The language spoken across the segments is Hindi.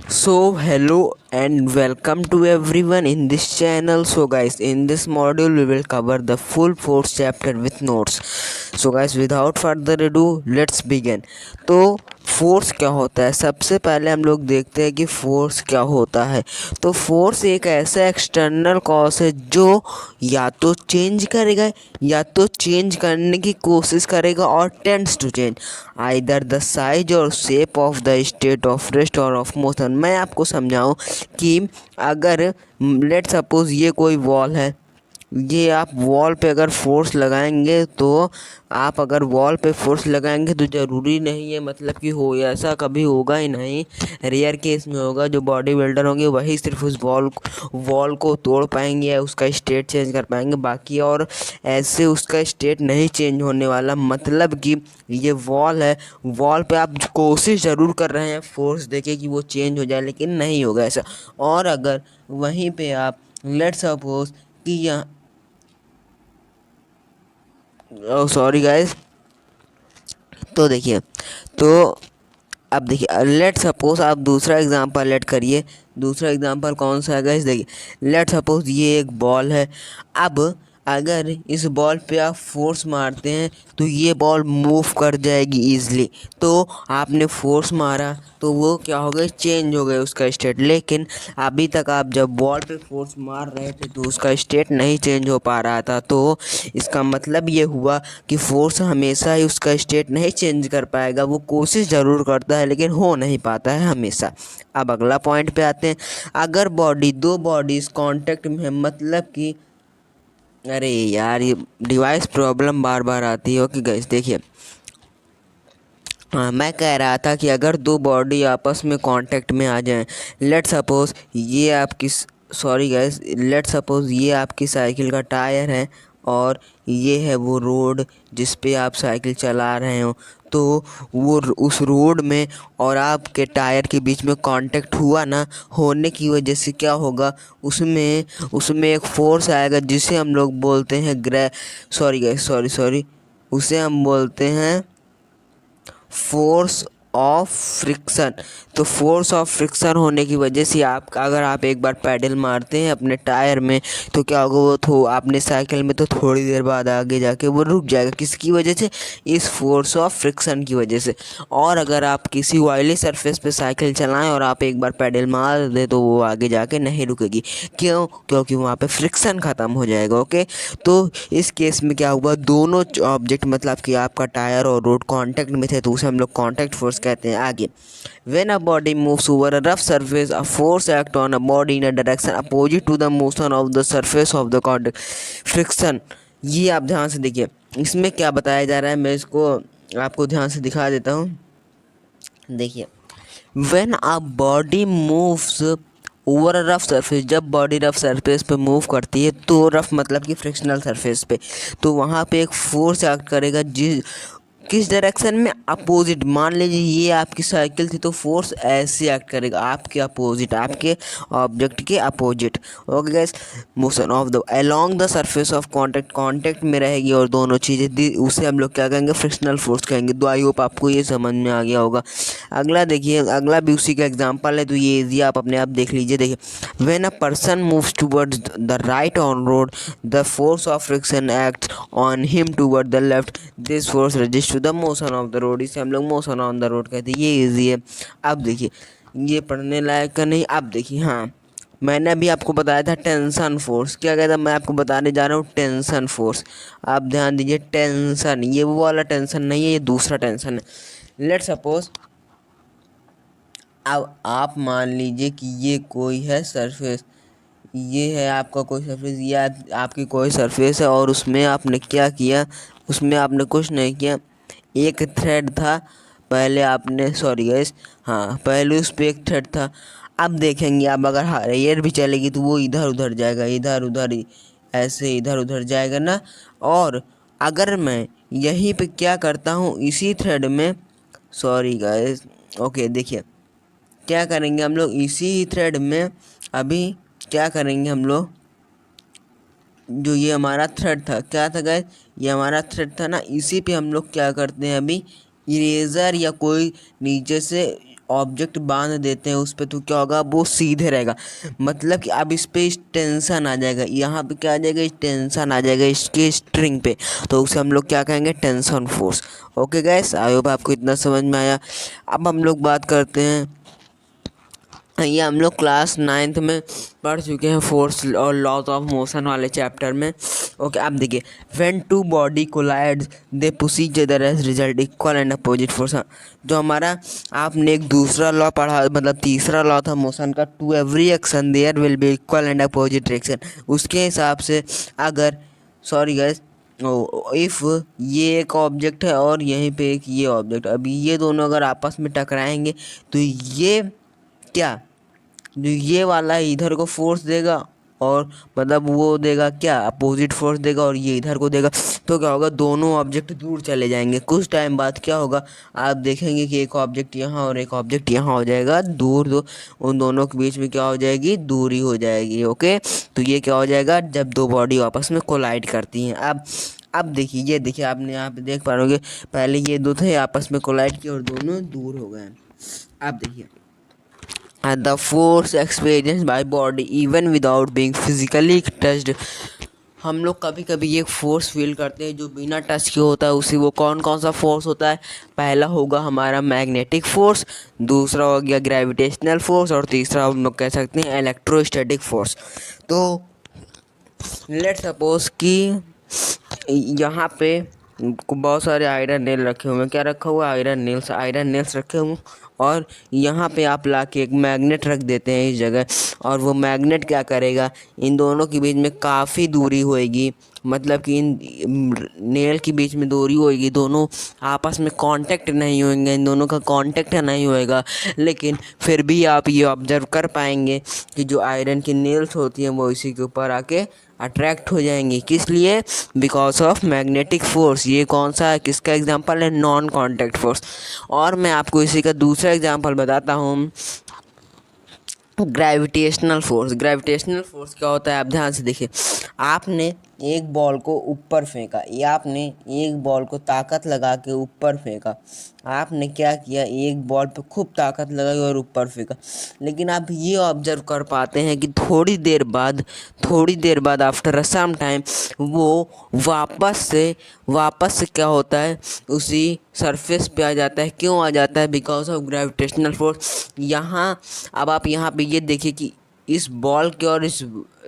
So hello and welcome to everyone in this channel. So guys, in this module we will cover the full fourth chapter with notes. So guys, without further ado, let's begin. तो फोर्स क्या होता है? सबसे पहले हम लोग देखते हैं कि फोर्स क्या होता है। तो फोर्स एक ऐसा एक्सटर्नल कॉज है जो या तो चेंज करेगा या तो चेंज करने की कोशिश करेगा और tends to change either the size or shape of the state of rest or of motion. मैं आपको समझाऊं कि अगर लेट सपोज ये कोई वॉल है, ये आप वॉल पे अगर फोर्स लगाएंगे तो आप अगर वॉल पे फोर्स लगाएंगे तो ज़रूरी नहीं है मतलब कि हो, ऐसा कभी होगा ही नहीं। रेयर केस में होगा। जो बॉडी बिल्डर होंगे वही सिर्फ उस वॉल को तोड़ पाएंगे या उसका स्टेट चेंज कर पाएंगे, बाकी और ऐसे उसका स्टेट नहीं चेंज होने वाला। मतलब कि ये वॉल है, वॉल पे आप कोशिश ज़रूर कर रहे हैं फोर्स देके कि वो चेंज हो जाए, लेकिन नहीं होगा ऐसा। और अगर वहीं पे आप लेट सपोज कि यहाँ सॉरी गाइस, तो देखिए, तो अब देखिए लेट सपोज आप दूसरा एग्जांपल लेट करिए। दूसरा एग्जांपल कौन सा है गाइस? देखिए लेट सपोज ये एक बॉल है। अब अगर इस बॉल पे आप फोर्स मारते हैं तो ये बॉल मूव कर जाएगी ईजिली। तो आपने फोर्स मारा तो वो क्या हो गया, चेंज हो गया उसका स्टेट। लेकिन अभी तक आप जब बॉल पे फोर्स मार रहे थे तो उसका स्टेट नहीं चेंज हो पा रहा था। तो इसका मतलब ये हुआ कि फोर्स हमेशा ही उसका स्टेट नहीं चेंज कर पाएगा। वो कोशिश ज़रूर करता है लेकिन हो नहीं पाता है हमेशा। अब अगला पॉइंट पे आते हैं। अगर दो बॉडीज कांटेक्ट में है, मतलब कि अरे यार ये डिवाइस प्रॉब्लम बार बार आती है। ओके गाइस देखिए, हाँ मैं कह रहा था कि अगर दो बॉडी आपस में कांटेक्ट में आ जाएं, लेट सपोज ये आपकी सॉरी गाइस, लेट सपोज ये आपकी साइकिल का टायर है और ये है वो रोड जिस पे आप साइकिल चला रहे हो। तो उस रोड में और आपके टायर के बीच में कांटेक्ट हुआ ना, होने की वजह से क्या होगा, उसमें उसमें एक फोर्स आएगा जिसे हम लोग बोलते हैं सॉरी गाइस, सॉरी सॉरी, उसे हम बोलते हैं फोर्स ऑफ फ्रिक्शन। तो फोर्स ऑफ फ्रिक्शन होने की वजह से अगर आप एक बार पैडल मारते हैं अपने टायर में तो क्या होगा, वो आपने साइकिल में तो थोड़ी देर बाद आगे जाके वो रुक जाएगा। किसकी वजह से? इस फोर्स ऑफ फ्रिक्शन की वजह से। और अगर आप किसी ऑयली सरफेस पे साइकिल चलाएं और आप एक बार पैडल मार दें तो वो आगे जाके नहीं रुकेगी। क्यों? क्योंकि वहाँ पे फ्रिक्शन ख़त्म हो जाएगा। ओके, तो इस केस में क्या हुआ, दोनों ऑब्जेक्ट मतलब कि आपका टायर और रोड कांटेक्ट में थे तो उसे हम लोग कांटेक्ट फोर्स कहते हैं। आगे, when a body moves over a rough surface a force act on a body in a direction opposite to the motion of the surface of the contact. Friction, ये आप ध्यान से देखिए इसमें क्या बताया जा रहा है, मैं इसको आपको ध्यान से दिखा देता हूँ। देखिए, when a body moves over a rough surface, जब बॉडी रफ सरफेस पे मूव करती है तो रफ मतलब कि फ्रिक्शनल सरफेस पे, तो वहाँ पे एक फोर्स एक्ट करेगा किस डायरेक्शन में? अपोजिट। मान लीजिए ये आपकी साइकिल थी तो फोर्स ऐसे एक्ट करेगा आपके अपोजिट, आपके ऑब्जेक्ट के opposite. Okay guys, motion of the along the surface of contact में रहेगी और दोनों चीज़ें, उसे हम लोग क्या कहेंगे, फ्रिक्शनल फोर्स कहेंगे। तो आई होप आपको ये समझ में आ गया होगा। अगला देखिए, अगला भी उसी का एग्जांपल है तो ये इजी आप अपने आप देख लीजिए। देखिए, when a person moves towards the right on road the force of friction act on him toward the left, this force resist to the motion of the road. इसे हम लोग मोशन ऑन द रोड कहते हैं। ये इजी है। अब देखिए, ये पढ़ने लायक का नहीं। अब देखिए, हाँ मैंने अभी आपको बताया था टेंशन फोर्स, क्या कहता, मैं आपको बताने जा रहा हूँ टेंशन फोर्स। आप ध्यान दीजिए, टेंशन, ये वो वाला टेंशन नहीं है, ये दूसरा टेंशन है। लेट सपोज अब आप मान लीजिए कि ये कोई है सरफेस, ये है आपका कोई सरफेस, ये आपकी कोई सरफेस है और उसमें आपने क्या किया, उसमें आपने कुछ नहीं किया, एक थ्रेड था पहले आपने, सॉरी गाइस, हाँ पहले उस पर एक थ्रेड था। अब देखेंगे आप अगर एयर भी चलेगी तो वो इधर उधर जाएगा, इधर उधर ऐसे इधर उधर जाएगा ना। और अगर मैं यहीं पे क्या करता हूँ, इसी थ्रेड में, सॉरी गाइस, ओके देखिए क्या करेंगे हम लोग, इसी थ्रेड में अभी क्या करेंगे हम लोग, जो ये हमारा थ्रेड था, क्या था गाइस, ये हमारा थ्रेड था ना, इसी पे हम लोग क्या करते हैं अभी, इरेज़र या कोई नीचे से ऑब्जेक्ट बांध देते हैं उस पर, तो क्या होगा, वो सीधे रहेगा। मतलब कि अब इस पे टेंशन आ जाएगा, यहाँ पे क्या आ जाएगा, टेंशन आ जाएगा इसके स्ट्रिंग पे, तो उसे हम लोग क्या कहेंगे, tension force. Okay gas, I hope आपको इतना समझ में आया। अब हम लोग बात करते हैं, ये हम लोग क्लास 9th में पढ़ चुके हैं, फोर्स और लॉज ऑफ मोशन वाले चैप्टर में। ओके, अब देखिए, when two body collides they push each other as result equal and opposite force. जो हमारा आपने एक दूसरा लॉ पढ़ा, मतलब तीसरा लॉ था मोशन का, to every action there will be equal and opposite direction. उसके हिसाब से अगर, सॉरी गाइस, इफ़ ये एक ऑब्जेक्ट है और यहीं पे एक ये ऑब्जेक्ट, अभी ये दोनों अगर आपस में टकराएंगे तो ये क्या, जो ये वाला इधर को फोर्स देगा और मतलब वो देगा क्या, अपोजिट फोर्स देगा, और ये इधर को देगा, तो क्या होगा, दोनों ऑब्जेक्ट दूर चले जाएंगे। कुछ टाइम बाद क्या होगा, आप देखेंगे कि एक ऑब्जेक्ट यहाँ और एक ऑब्जेक्ट यहाँ हो जाएगा दूर, दो उन दोनों के बीच में क्या हो जाएगी, दूरी हो जाएगी। ओके, तो ये क्या हो जाएगा, जब दो बॉडी आपस में कोलाइड करती हैं। अब देखिए, ये देखिए, आपने यहाँ पे देख पा रहे होंगे, पहले ये दो थे आपस में कोलाइड किए और दोनों दूर हो गए। अब देखिए, and the force experienced by body even without being physically touched। हम लोग कभी कभी एक फोर्स फील करते हैं जो बिना टच के होता है, उसी वो कौन कौन सा फोर्स होता है, पहला होगा हमारा मैग्नेटिक फोर्स, दूसरा हो गया ग्रेविटेशनल फोर्स, और तीसरा हम लोग कह सकते हैं इलेक्ट्रोस्टैटिक फोर्स। तो लेट्स सपोज कि यहाँ पे बहुत सारे आयरन नेल रखे हुए हैं, क्या रखा हुआ है, आयरन नेल्स रखे हुए हैं, और यहाँ पे आप लाके एक मैग्नेट रख देते हैं इस जगह, और वो मैग्नेट क्या करेगा, इन दोनों के बीच में काफ़ी दूरी होएगी, मतलब कि इन नेल के बीच में दूरी होएगी, दोनों आपस में कांटेक्ट नहीं होंगे, इन दोनों का कांटेक्ट नहीं होएगा, लेकिन फिर भी आप ये ऑब्जर्व कर पाएंगे कि जो आयरन की नेल्स होती हैं वो इसी के ऊपर आके अट्रैक्ट हो जाएंगी। किस लिए, बिकॉज ऑफ मैग्नेटिक फोर्स। ये कौन सा है, किसका एग्जांपल है, नॉन कांटेक्ट फोर्स। और मैं आपको इसी का दूसरा एग्जांपल बताता हूँ, ग्रेविटेशनल फोर्स। ग्रेविटेशनल फोर्स क्या होता है, आप ध्यान से देखिए, आपने एक बॉल को ऊपर फेंका, या आपने एक बॉल को ताकत लगा के ऊपर फेंका, आपने क्या किया, एक बॉल पे खूब ताकत लगाई और ऊपर फेंका, लेकिन आप ये ऑब्जर्व कर पाते हैं कि थोड़ी देर बाद आफ्टर सम टाइम वो वापस से क्या होता है, उसी सरफेस पे आ जाता है। क्यों आ जाता है, बिकॉज ऑफ ग्रेविटेशनल फोर्स। यहाँ अब आप यहाँ पे ये देखिए कि इस बॉल के और इस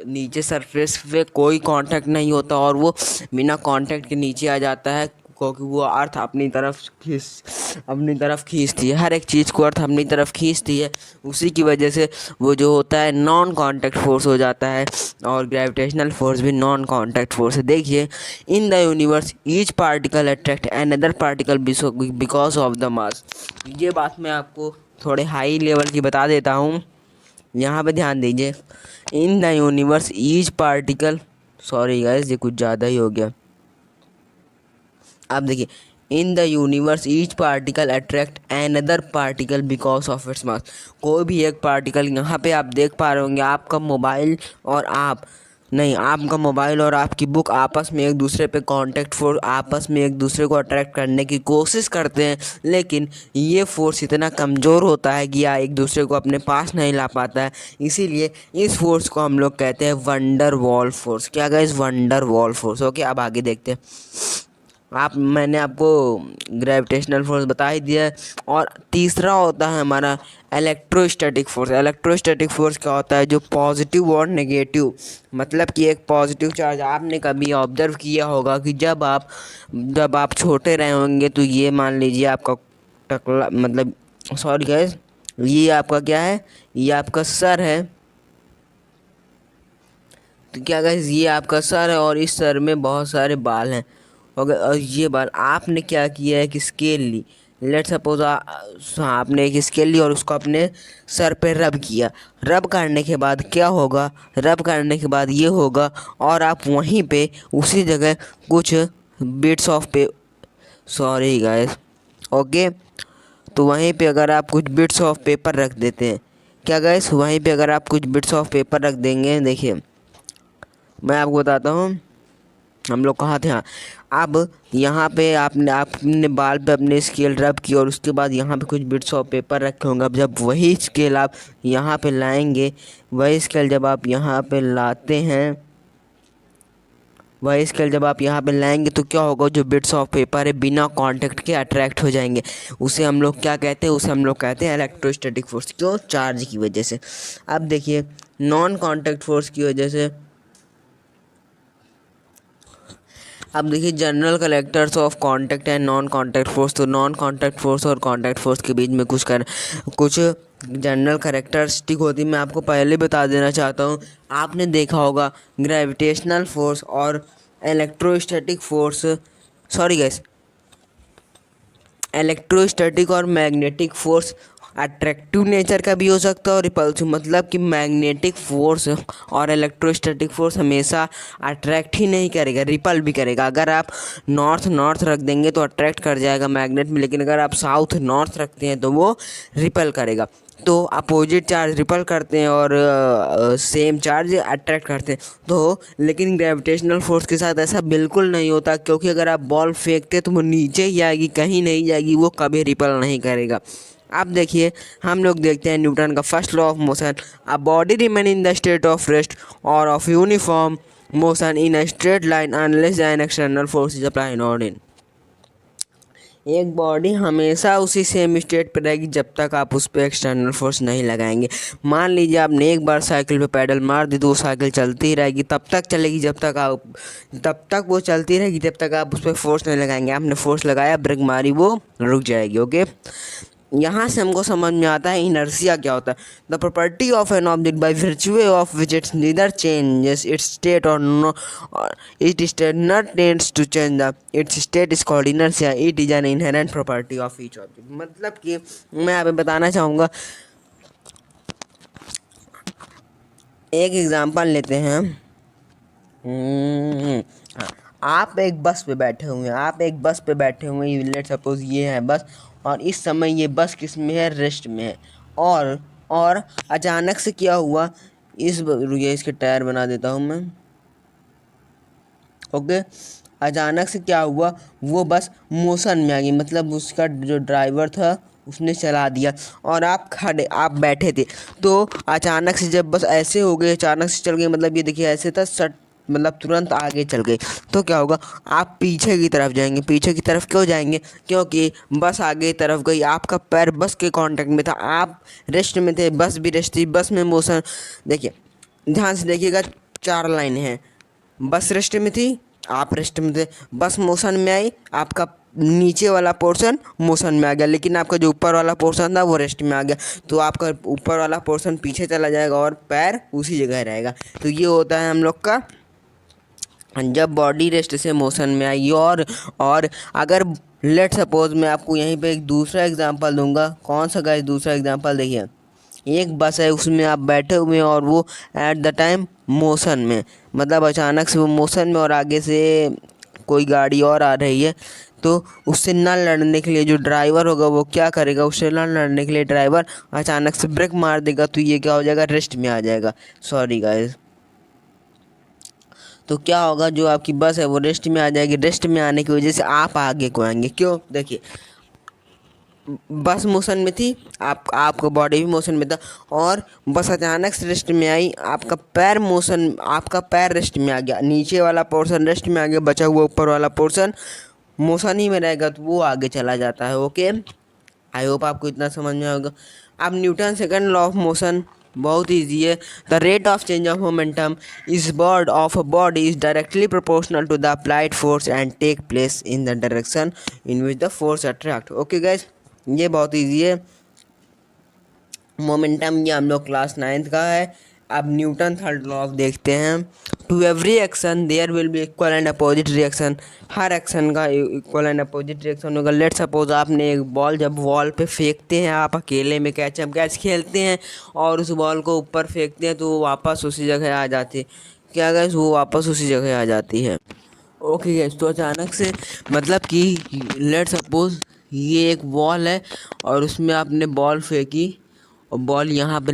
नीचे सरफेस पे कोई कांटेक्ट नहीं होता, और वो बिना कांटेक्ट के नीचे आ जाता है, क्योंकि वो अर्थ अपनी तरफ खींचती है, हर एक चीज़ को अर्थ अपनी तरफ खींचती है। उसी की वजह से वो जो होता है नॉन कांटेक्ट फोर्स हो जाता है, और ग्रेविटेशनल फोर्स भी नॉन कांटेक्ट फोर्स है। देखिए, in the universe each particle attract another particle because of the mass. ये बात मैं आपको थोड़े हाई लेवल की बता देता हूँ, यहाँ पे ध्यान दीजिए। In the universe each particle, sorry guys ये कुछ ज़्यादा ही हो गया। अब देखिए, in the universe each particle attract another particle because of its mass. कोई भी एक पार्टिकल, यहाँ पे आप देख पा रहे होंगे, आपका मोबाइल और आपकी बुक आपस में एक दूसरे पे कांटेक्ट फोर्स, आपस में एक दूसरे को अट्रैक्ट करने की कोशिश करते हैं, लेकिन ये फोर्स इतना कमज़ोर होता है कि एक दूसरे को अपने पास नहीं ला पाता है। इसीलिए इस फोर्स को हम लोग कहते हैं वंडर वॉल फोर्स। क्या guys, wonder wall force. Okay, अब आगे देखते हैं। मैंने आपको ग्रेविटेशनल फोर्स बता ही दिया है। और तीसरा होता है हमारा इलेक्ट्रोस्टैटिक फोर्स। इलेक्ट्रोस्टैटिक फोर्स क्या होता है, जो पॉजिटिव और नेगेटिव, मतलब कि एक पॉजिटिव चार्ज, आपने कभी ऑब्जर्व किया होगा कि जब आप छोटे रहे होंगे, तो ये मान लीजिए आपका टकला, मतलब सॉरी गाइस, ये आपका क्या है, ये आपका सर है। तो क्या गाइस, ये आपका सर है और इस सर में बहुत सारे बाल हैं। और ये बाल, आपने क्या किया है कि स्केल ली, लेट सपोज आपने एक स्केल ली और उसको अपने सर पे रब किया। रब करने के बाद क्या होगा, रब करने के बाद ये होगा, और आप वहीं पे उसी जगह कुछ बिट्स ऑफ पे, सॉरी गाइस, ओके, तो वहीं पे अगर आप कुछ बिट्स ऑफ पेपर रख देते हैं, क्या गाइस, वहीं पे अगर आप कुछ बिट्स ऑफ पेपर रख देंगे, देखिए मैं आपको बताता हूँ, हम लोग कहाँ थे? हाँ, अब यहाँ पे आपने बाल पे अपने स्केल रब की और उसके बाद यहाँ पे कुछ बिट्स ऑफ पेपर रखे होंगे। अब जब वही स्केल आप यहाँ पे लाएंगे, वही स्केल जब आप यहाँ पे लाते हैं, वही स्केल जब आप यहाँ पे लाएंगे तो क्या होगा, जो बिट्स ऑफ पेपर है बिना कांटेक्ट के अट्रैक्ट हो जाएंगे। उसे हम लोग क्या कहते हैं? उसे हम लोग कहते हैं इलेक्ट्रोस्टैटिक फोर्स। क्यों? चार्ज की वजह से। अब देखिए, नॉन कांटेक्ट फोर्स की वजह से, अब देखिए general collectors of contact and non contact force. तो नॉन कांटेक्ट फोर्स और कांटेक्ट फोर्स के बीच में कुछ जनरल करेक्टरिस्टिक होती है। मैं आपको पहले बता देना चाहता हूँ। आपने देखा होगा ग्रेविटेशनल फोर्स और electrostatic force, sorry gas, electrostatic और मैग्नेटिक फोर्स अट्रैक्टिव नेचर का भी हो सकता है और रिपल्सिव। मतलब कि मैग्नेटिक फोर्स और इलेक्ट्रोस्टैटिक फोर्स हमेशा अट्रैक्ट ही नहीं करेगा, रिपल भी करेगा। अगर आप नॉर्थ नॉर्थ रख देंगे तो अट्रैक्ट कर जाएगा मैग्नेट में, लेकिन अगर आप साउथ नॉर्थ रखते हैं तो वो रिपल करेगा। तो अपोजिट चार्ज रिपल करते हैं और सेम चार्ज अट्रैक्ट करते हैं। तो लेकिन ग्रेविटेशनल फोर्स के साथ ऐसा बिल्कुल नहीं होता, क्योंकि अगर आप बॉल फेंकते हैं तो वो नीचे ही आएगी, कहीं नहीं जाएगी, वो कभी रिपल नहीं करेगा। अब देखिए, हम लोग देखते हैं न्यूटन का first law of motion. A body remain in the state of rest or of uniform motion in a straight line unless an external force is applied on it. एक बॉडी हमेशा उसी सेम स्टेट पर रहेगी जब तक आप उस पर एक्सटर्नल फोर्स नहीं लगाएंगे। मान लीजिए आपने एक बार साइकिल पे पैडल मार दी तो वो साइकिल चलती ही रहेगी, तब तक चलेगी तब तक वो चलती रहेगी जब तक आप उस पर फोर्स नहीं लगाएंगे। आपने फोर्स लगाया, ब्रेक मारी, वो रुक जाएगी। ओके, यहाँ से हमको समझ में आता है इनर्शिया क्या होता है। The property of an object by virtue of which its neither changes its state or no it state not tends to change the its state is called inertia. It is an inherent property of each object. मतलब कि मैं यहाँ पे बताना चाहूँगा, एक एग्जांपल लेते हैं। आप एक बस पे बैठे हुए हैं, लेट्स सपोज ये है बस, और इस समय ये बस किस में है? रेस्ट में है। और अचानक से क्या हुआ, रुकिए इसके टायर बना देता हूँ मैं। ओके, अचानक से क्या हुआ, वो बस मोशन में आ गई, मतलब उसका जो ड्राइवर था उसने चला दिया और आप बैठे थे। तो अचानक से जब बस ऐसे हो गए, अचानक से चल गए, मतलब ये देखिए ऐसे था, सट मतलब तुरंत आगे चल गए। तो क्या होगा, आप पीछे की तरफ जाएंगे। पीछे की तरफ क्यों जाएंगे? क्योंकि बस आगे तरफ गई, आपका पैर बस के कांटेक्ट में था, आप रेस्ट में थे, बस भी रेस्ट थी, बस में मोशन। देखिए ध्यान से देखिएगा, 4 लाइन हैं। बस रेस्ट में थी, आप रेस्ट में थे, बस मोशन में आई, आपका नीचे वाला पोर्शन मोशन में आ गया, लेकिन आपका जो ऊपर वाला पोर्शन था वो रेस्ट में आ गया। तो आपका ऊपर वाला पोर्शन पीछे चला जाएगा और पैर उसी जगह रहेगा। तो ये होता है हम लोग का जब बॉडी रेस्ट से मोशन में आई। और अगर लेट सपोज मैं आपको यहीं पे एक दूसरा एग्जांपल दूंगा। कौन सा गाइस दूसरा एग्जांपल? देखिए, एक बस है, उसमें आप बैठे हुए हैं और वो एट द टाइम मोशन में, मतलब अचानक से वो मोशन में और आगे से कोई गाड़ी और आ रही है। तो उससे ना लड़ने के लिए जो ड्राइवर होगा वो क्या करेगा, उससे ना लड़ने के लिए ड्राइवर अचानक से ब्रेक मार देगा। तो ये क्या हो जाएगा, रेस्ट में आ जाएगा। Sorry guys. तो क्या होगा, जो आपकी बस है वो रेस्ट में आ जाएगी। रेस्ट में आने की वजह से आप आगे को आएंगे। क्यों? देखिए, बस मोशन में थी, आपका बॉडी भी मोशन में था, और बस अचानक से रेस्ट में आई, आपका पैर रेस्ट में आ गया, नीचे वाला पोर्शन रेस्ट में आ गया, बचा हुआ ऊपर वाला पोर्शन मोशन ही में रहेगा, तो वो आगे चला जाता है। ओके, आई होप आपको इतना समझ में होगा। अब Newton second law of motion बहुत ईजी है। The rate of change of momentum is bod of a body is directly proportional to the applied force and take place in the direction in which the force attract. Okay guys, ये बहुत ईजी है। मोमेंटम ये हम लोग क्लास 9th का है। अब न्यूटन थर्ड लॉ ऑफ देखते हैं। To every action there will be equal and opposite reaction. हर एक्शन का इक्वल एंड अपोजिट रिएक्शन होगा। लेट सपोज आपने एक बॉल जब वॉल पे फेंकते हैं, आप अकेले में कैच खेलते हैं और उस बॉल को ऊपर फेंकते हैं तो वो वापस उसी जगह आ जाती है। क्या गाइस, वो वापस उसी जगह आ जाती है। ओके गाइस, तो अचानक से मतलब कि लेट सपोज ये एक बॉल है और उसमें आपने बॉल फेंकी और बॉल यहाँ पे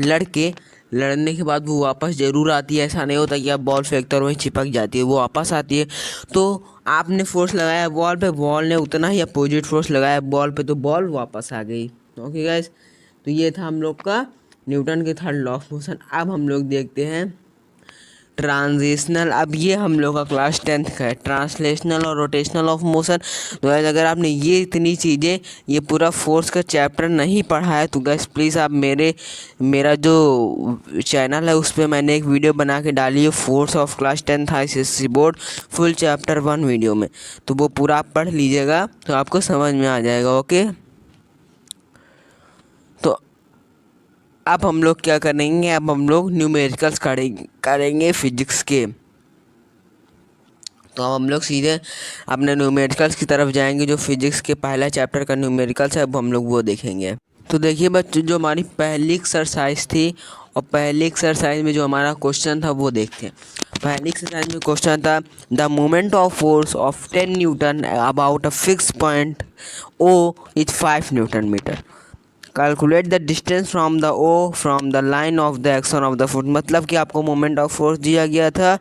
लड़ने के बाद वो वापस ज़रूर आती है। ऐसा नहीं होता कि आप बॉल फेंकते और वहीं चिपक जाती है, वो वापस आती है। तो आपने फोर्स लगाया बॉल पे, बॉल ने उतना ही अपोजिट फोर्स लगाया बॉल पे, तो बॉल वापस आ गई। ओके गाइस, तो ये था हम लोग का न्यूटन के थर्ड लॉ ऑफ मोशन। अब हम लोग देखते हैं ट्रांजिशनल। अब ये हम लोग का क्लास 10th का है, ट्रांसलेशनल और रोटेशनल ऑफ मोशन। तो गाइस अगर आपने ये इतनी चीज़ें, ये पूरा फोर्स का चैप्टर नहीं पढ़ा है तो गाइस प्लीज़ आप मेरा जो चैनल है उस पर मैंने एक वीडियो बना के डाली है, force of class 10th ICSE board full chapter 1 video में। तो वो पूरा आप पढ़ लीजिएगा तो आपको समझ में आ जाएगा। ओके, तो अब हम लोग क्या करेंगे, अब हम लोग न्यूमेरिकल्स करेंगे फिजिक्स के। तो अब हम लोग सीधे अपने न्यूमेरिकल्स की तरफ जाएंगे। जो फिजिक्स के पहला चैप्टर का न्यूमेरिकल्स है, अब हम लोग वो देखेंगे। तो देखिए बच्चों, जो हमारी पहली एक्सरसाइज थी और पहली एक्सरसाइज में जो हमारा क्वेश्चन था वो देखते हैं। पहली एक्सरसाइज में क्वेश्चन था the moment of force of 10 newton about a fix point O is 5 newton metre. Calculate the distance from the O from the line of the action of the foot. मतलब कि आपको मोमेंट ऑफ फोर्स दिया गया था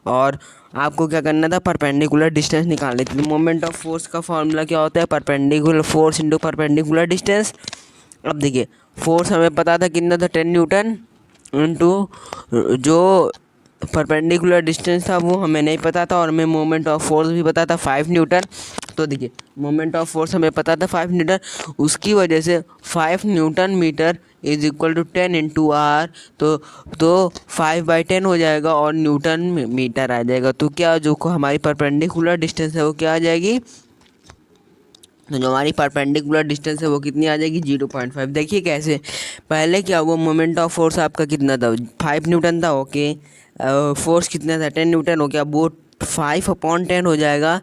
और आपको क्या करना था, परपेंडिकुलर डिस्टेंस निकालनी थी। मोमेंट ऑफ फोर्स का फॉर्मूला क्या होता है, perpendicular force into perpendicular distance. अब देखिए फोर्स हमें पता था कितना था, 10 न्यूटन, इंटू जो परपेंडिकुलर डिस्टेंस था वो हमें नहीं पता था, और हमें मोमेंट ऑफ फोर्स भी पता था 5 न्यूटन। तो देखिए मोमेंट ऑफ फोर्स हमें पता था 5 न्यूटन, उसकी वजह से 5 newton metre is equal to 10 into R. तो 5/10 हो जाएगा और न्यूटन मीटर आ जाएगा। तो क्या जो हमारी परपेंडिकुलर डिस्टेंस है वो क्या आ जाएगी, तो जो हमारी परपेंडिकुलर डिस्टेंस है वो कितनी आ जाएगी, 0.5। देखिए कैसे, पहले क्या हुआ, मोमेंट ऑफ फोर्स आपका कितना था, 5 न्यूटन था। ओके, फोर्स कितना था, 10 न्यूटन हो गया, वो 5/10 हो जाएगा,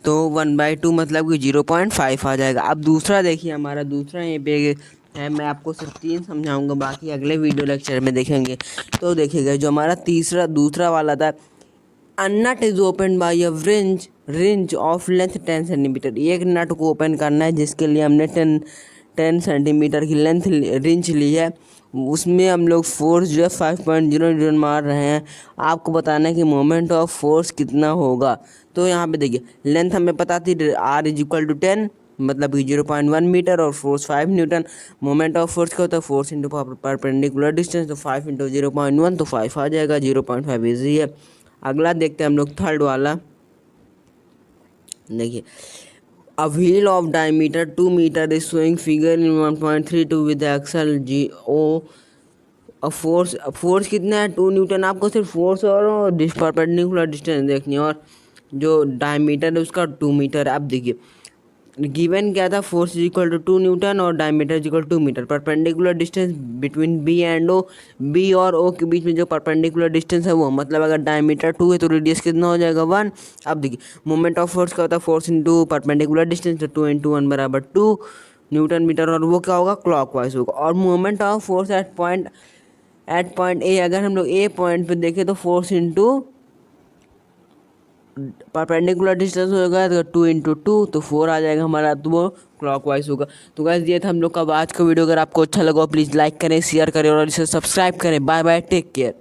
तो 1/2 मतलब कि 0.5 आ जाएगा। अब दूसरा देखिए, हमारा दूसरा यहाँ पे है, मैं आपको सिर्फ 3 समझाऊंगा, बाकी अगले वीडियो लेक्चर में देखेंगे। तो देखिएगा जो हमारा दूसरा वाला था, a nut is open by a wrench of length 10 centimetre. एक नट को ओपन करना है जिसके लिए हमने 10 सेंटीमीटर की लेंथ रिंच ली है। उसमें हम लोग फोर्स जो है 5.00 मार रहे हैं। आपको बताना है कि मोमेंट ऑफ फोर्स कितना होगा। तो यहाँ पे देखिए लेंथ हमें पता थी, r इज इक्वल टू 10 मतलब कि 0.1 मीटर, और force 5 Newton. Moment of force क्या होता है, फोर्स इंटू परपेंडिकुलर डिस्टेंस, तो 5 इंटू 0.1 तो 5 आ जाएगा, 0.5 ईजी है। अगला देखते हैं हम लोग थर्ड वाला। देखिए a wheel of diameter 2 metre is showing figure in 1.32 with axle GO। Force कितना है, 2 न्यूटन। आपको सिर्फ फोर्स और परपेंडिकुलर डिस्टेंस देखनी है, और जो डायमीटर है उसका 2 मीटर। अब देखिए गिवन क्या था, force is equal to 2 newton और diameter is equal to 2 metre. Perpendicular distance between B and O, B और ओ के बीच में जो परपेंडिकुलर डिस्टेंस है वो, मतलब अगर डायमीटर 2 है तो रेडियस कितना हो जाएगा, 1। अब देखिए मोमेंट ऑफ फोर्स क्या होता है, फोर्स इंटू परपेंडिकुलर डिस्टेंस, तो 2 इंटू 1 बराबर 2 न्यूटन मीटर, और वो क्या होगा, क्लॉकवाइज होगा। और moment of force at point A, अगर हम लोग ए पॉइंट पे देखें तो फोर्स इंटू परपेंडिकुलर डिस्टेंस होगा, तो 2 इंटू 2 तो 4 आ जाएगा हमारा, तो वो क्लॉकवाइज होगा। तो गाइस ये था हम लोग का आज का वीडियो। अगर आपको अच्छा लगा प्लीज़ लाइक करें, शेयर करें और इसे सब्सक्राइब करें। Bye bye, take care.